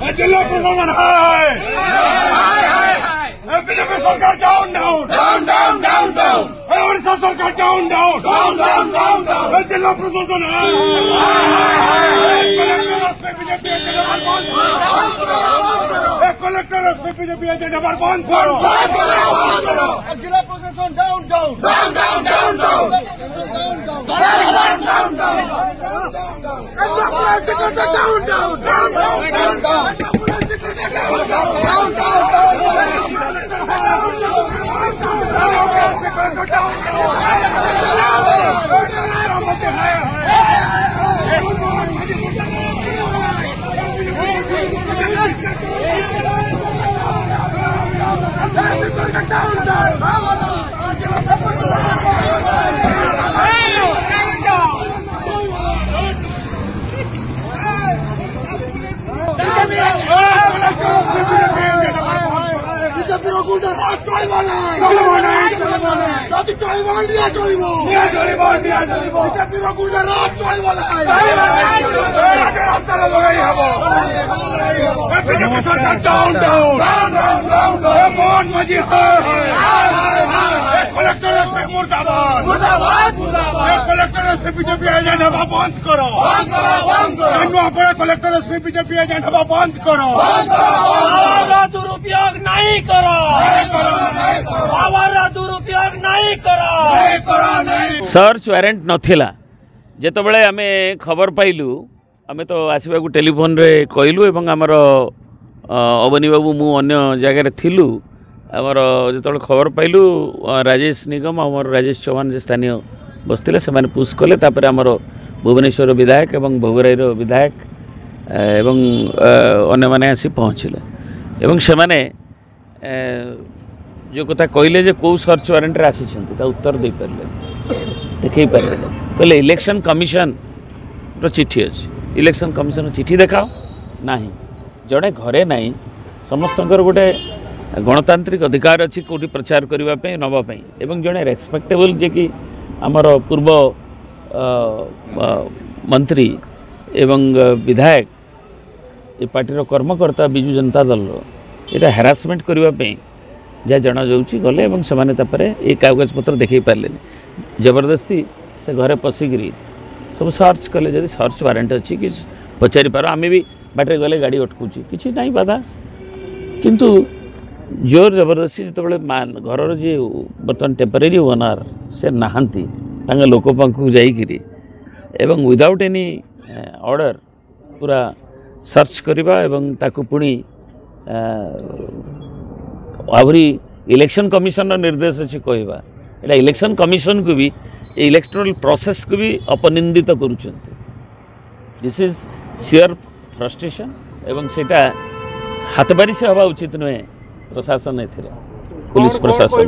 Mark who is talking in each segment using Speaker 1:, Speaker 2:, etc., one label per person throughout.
Speaker 1: जिला प्रशासन बीजेपी सरकार down down down down down down Odisha सरकार down down down down down down जिला प्रशासन कलेक्टर बीजेपी एजेंडा पर बंद करो जिला प्रशासन down down down down down down down down BJP agenda बंद करो कलेक्टर बीजेपी एजेंडा बंद करो दुरुपयोग नहीं करो दुरुपयोग नहीं करो
Speaker 2: सर्च वारंट नथिला जेतबेले आमे खबर पाइलु आमे तो आसीबा को टेलीफोन रे कहलु एवं हमर अवनी बाबू मु अन्य जगह रे थिलु हमर जेतबेले खबर पाइलु राजेश निगम हमर राजेश चौहान जे स्थानीय बसतिले से माने पुश कले तापर हमर भुवनेश्वर विधायक एवं भोगराईर विधायक एवं अन्य माने आसी पहुँचले एवं से माने जो कथा कहले जे कौ सर्च वारंट रे आसी छंती ता उत्तर दे परले देखै परले कहले इलेक्शन कमिशन रो चिठी अछि इलेक्शन कमिशन रो चिठी देखाओ नाही जड़े घरे नाही समस्तंकर गोटे गणतांत्रिक अधिकार अछि कोठी प्रचार करबा पे नबा पे एवं जड़े रेस्पेक्टेबल जे कि हमर पूर्व मंत्री एवं विधायक ये पार्टी रो कर्मकर्ता बिजू जनता दल ये हारासमेंट करने जहाँ जना जाऊँगी गले से ये कागज पत्र देखी पारे जबरदस्ती से घरे पशिकी सब सर्च कले जब सर्च वारंट अच्छी कि पचारि पार आम भी बाटे गले गाड़ी अटकुची किसी ना बाधा किंतु जोर जबरदस्ती जो घर जी बर्तमान टेम्परेरी ओनर से नहांती लोक पाखु जाइकिरी एवं विदाउट एनी ऑर्डर पूरा सर्च करवा एवं ताकु पुणी आहरी इलेक्शन कमिशन निर्देश अच्छी कहवा एटा इलेक्शन कमिशन को भी इलेक्टोरल प्रोसेस को भी अपनिंदित करुँच दिस इज सियर फ्रस्ट्रेशन एवं सेटा हाथबारी से हवा उचित नुहे प्रशासन पुलिस प्रशासन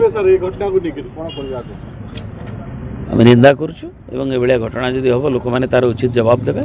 Speaker 2: आम निंदा करुँ एवं एभलिया घटना जदि हम लोक मैंने तार उचित जवाब देवे।